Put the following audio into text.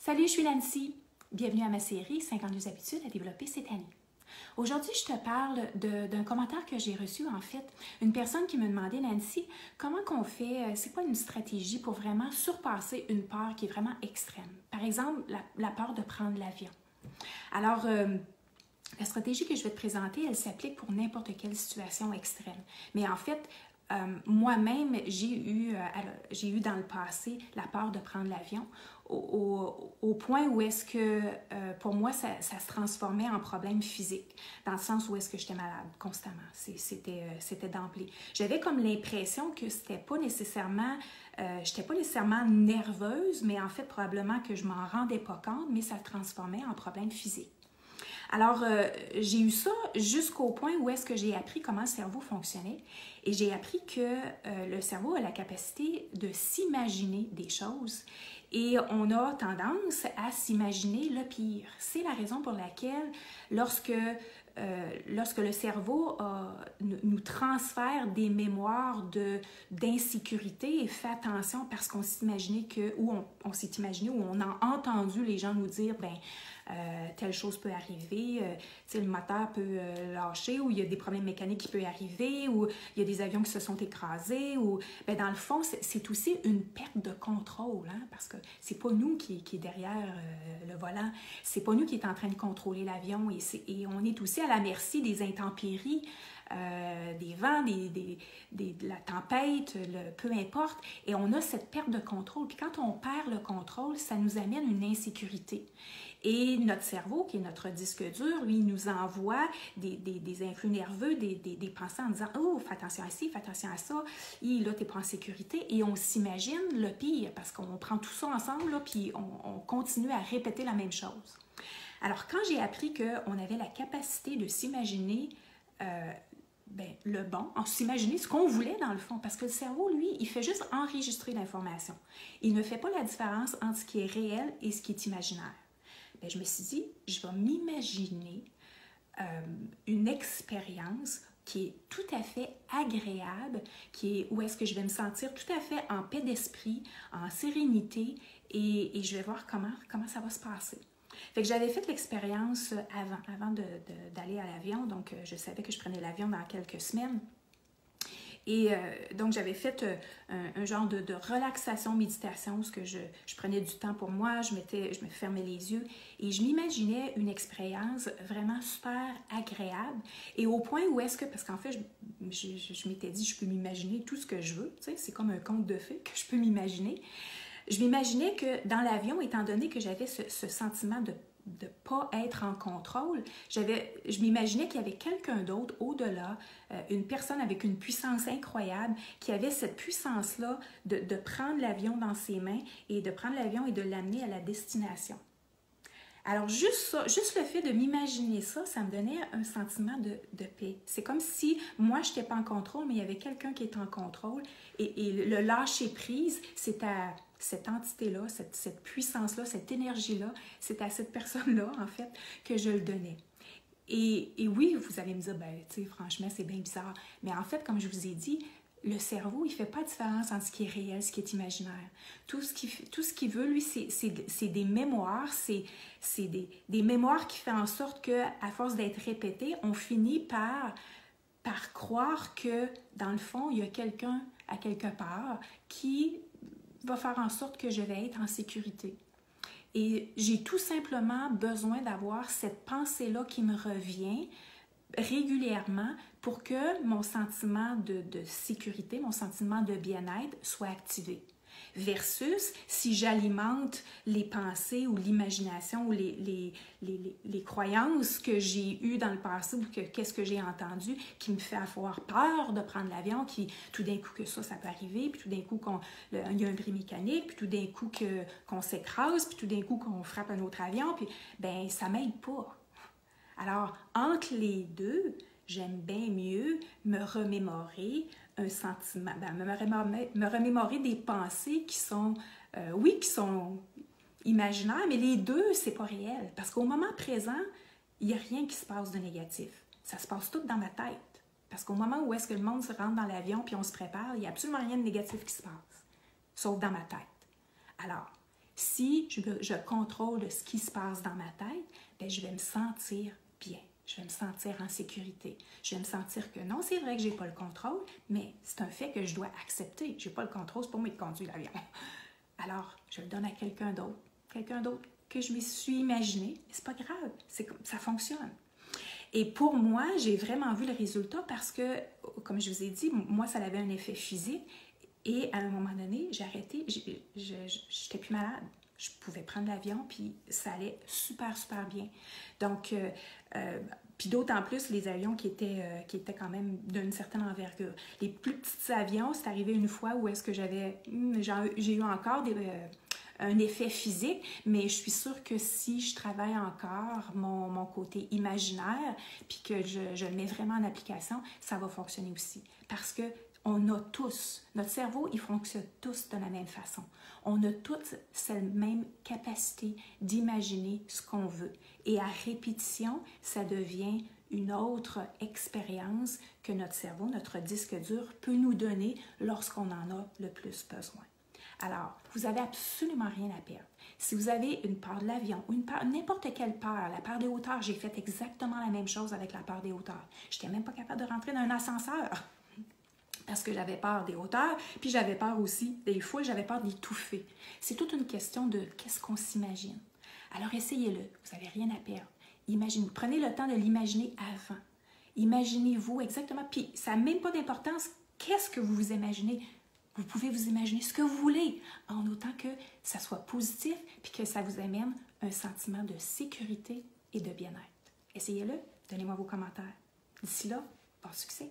Salut, je suis Nancy. Bienvenue à ma série 52 habitudes à développer cette année. Aujourd'hui, je te parle d'un commentaire que j'ai reçu, en fait. Une personne qui me demandait, Nancy, comment qu'on fait, c'est quoi une stratégie pour vraiment surpasser une peur qui est vraiment extrême? Par exemple, la peur de prendre l'avion. Alors, la stratégie que je vais te présenter, elle s'applique pour n'importe quelle situation extrême. Mais en fait, moi-même, j'ai eu dans le passé la peur de prendre l'avion au point où est-ce que, pour moi, ça se transformait en problème physique, dans le sens où est-ce que j'étais malade constamment. C'était d'emblée. J'avais comme l'impression que j'étais pas nécessairement nerveuse, mais en fait, probablement que je m'en rendais pas compte, mais ça se transformait en problème physique. Alors, j'ai eu ça jusqu'au point où est-ce que j'ai appris comment le cerveau fonctionnait et j'ai appris que le cerveau a la capacité de s'imaginer des choses et on a tendance à s'imaginer le pire. C'est la raison pour laquelle lorsque le cerveau nous transfère des mémoires d'insécurité et fait attention parce qu'on s'est imaginé ou on a entendu les gens nous dire, telle chose peut arriver, le moteur peut lâcher, ou il y a des problèmes mécaniques qui peuvent arriver, ou il y a des avions qui se sont écrasés, ou dans le fond, c'est aussi une perte de contrôle, hein, parce que c'est pas nous qui est derrière le volant, c'est pas nous qui est en train de contrôler l'avion, et on est aussi à la merci des intempéries, des vents, de la tempête, peu importe, et on a cette perte de contrôle. Puis quand on perd le contrôle, ça nous amène une insécurité. Et notre cerveau, qui est notre disque dur, lui, nous envoie des influx nerveux, des pensées en disant « Oh, fais attention à ci, fais attention à ça, là, t'es pas en sécurité. » Et on s'imagine le pire, parce qu'on prend tout ça ensemble, là, puis on continue à répéter la même chose. Alors, quand j'ai appris qu'on avait la capacité de s'imaginer le bon, en s'imaginer ce qu'on voulait dans le fond, parce que le cerveau, lui, il fait juste enregistrer l'information. Il ne fait pas la différence entre ce qui est réel et ce qui est imaginaire. Je me suis dit, je vais m'imaginer une expérience qui est tout à fait agréable, où est-ce que je vais me sentir tout à fait en paix d'esprit, en sérénité, et je vais voir comment ça va se passer. Fait que j'avais fait l'expérience avant d'aller à l'avion, donc je savais que je prenais l'avion dans quelques semaines. Et donc, j'avais fait un genre de relaxation, méditation, où je prenais du temps pour moi, je me fermais les yeux et je m'imaginais une expérience vraiment super agréable. Et au point où est-ce que, parce qu'en fait, je m'étais dit, je peux m'imaginer tout ce que je veux, tu sais, c'est comme un conte de fées que je peux m'imaginer. Je m'imaginais que dans l'avion, étant donné que j'avais ce sentiment de ne pas être en contrôle, je m'imaginais qu'il y avait quelqu'un d'autre au-delà, une personne avec une puissance incroyable, qui avait cette puissance-là de prendre l'avion dans ses mains et de prendre l'avion et de l'amener à la destination. Alors, juste le fait de m'imaginer ça, ça me donnait un sentiment de paix. C'est comme si moi, je n'étais pas en contrôle, mais il y avait quelqu'un qui était en contrôle. Et le lâcher-prise, c'est à cette entité-là, cette puissance-là, cette énergie-là, c'est à cette personne-là, en fait, que je le donnais. Et oui, vous allez me dire, tu sais, franchement, c'est bien bizarre. Mais en fait, comme je vous ai dit, le cerveau, il ne fait pas de différence entre ce qui est réel, ce qui est imaginaire. Tout ce qu'il veut, lui, c'est des mémoires, c'est des mémoires qui font en sorte qu'à force d'être répétées, on finit par croire que, dans le fond, il y a quelqu'un à quelque part qui va faire en sorte que je vais être en sécurité. Et j'ai tout simplement besoin d'avoir cette pensée-là qui me revient régulièrement pour que mon sentiment de sécurité, mon sentiment de bien-être soit activé. Versus si j'alimente les pensées ou l'imagination ou les croyances que j'ai eues dans le passé ou qu'est-ce que j'ai entendu qui me fait avoir peur de prendre l'avion, qui tout d'un coup que ça peut arriver, puis tout d'un coup il y a un bris mécanique, puis tout d'un coup qu'on s'écrase, puis tout d'un coup qu'on frappe un autre avion, puis ça m'aide pas. Alors, entre les deux, j'aime bien mieux me remémorer un sentiment, me remémorer des pensées qui sont, qui sont imaginaires, mais les deux, c'est pas réel. Parce qu'au moment présent, il n'y a rien qui se passe de négatif. Ça se passe tout dans ma tête. Parce qu'au moment où est-ce que le monde se rentre dans l'avion puis on se prépare, il n'y a absolument rien de négatif qui se passe, sauf dans ma tête. Alors, Si je contrôle ce qui se passe dans ma tête, bien, je vais me sentir bien. Je vais me sentir en sécurité. Je vais me sentir que non, c'est vrai que je n'ai pas le contrôle, mais c'est un fait que je dois accepter. Je n'ai pas le contrôle, c'est pas moi qui conduis l'avion. Alors, je le donne à quelqu'un d'autre que je me suis imaginé. C'est pas grave, ça fonctionne. Et pour moi, j'ai vraiment vu le résultat parce que, comme je vous ai dit, moi, ça avait un effet physique. Et à un moment donné, j'ai arrêté, je n'étais plus malade. Je pouvais prendre l'avion, puis ça allait super, super bien. Donc, puis d'autant plus les avions qui étaient quand même d'une certaine envergure. Les plus petits avions, c'est arrivé une fois où est-ce que j'ai eu encore un effet physique, mais je suis sûre que si je travaille encore mon côté imaginaire, puis que je le mets vraiment en application, ça va fonctionner aussi. Parce que on a tous, notre cerveau, il fonctionne tous de la même façon. On a tous cette même capacité d'imaginer ce qu'on veut. Et à répétition, ça devient une autre expérience que notre cerveau, notre disque dur, peut nous donner lorsqu'on en a le plus besoin. Alors, vous n'avez absolument rien à perdre. Si vous avez une peur de l'avion ou n'importe quelle peur, la peur des hauteurs, j'ai fait exactement la même chose avec la peur des hauteurs. Je n'étais même pas capable de rentrer dans un ascenseur parce que j'avais peur des hauteurs, puis j'avais peur aussi des foules, j'avais peur d'étouffer. C'est toute une question de qu'est-ce qu'on s'imagine. Alors, essayez-le, vous n'avez rien à perdre. Prenez le temps de l'imaginer avant. Imaginez-vous exactement, puis ça n'a même pas d'importance qu'est-ce que vous vous imaginez. Vous pouvez vous imaginer ce que vous voulez, en autant que ça soit positif puis que ça vous amène un sentiment de sécurité et de bien-être. Essayez-le, donnez-moi vos commentaires. D'ici là, bon succès!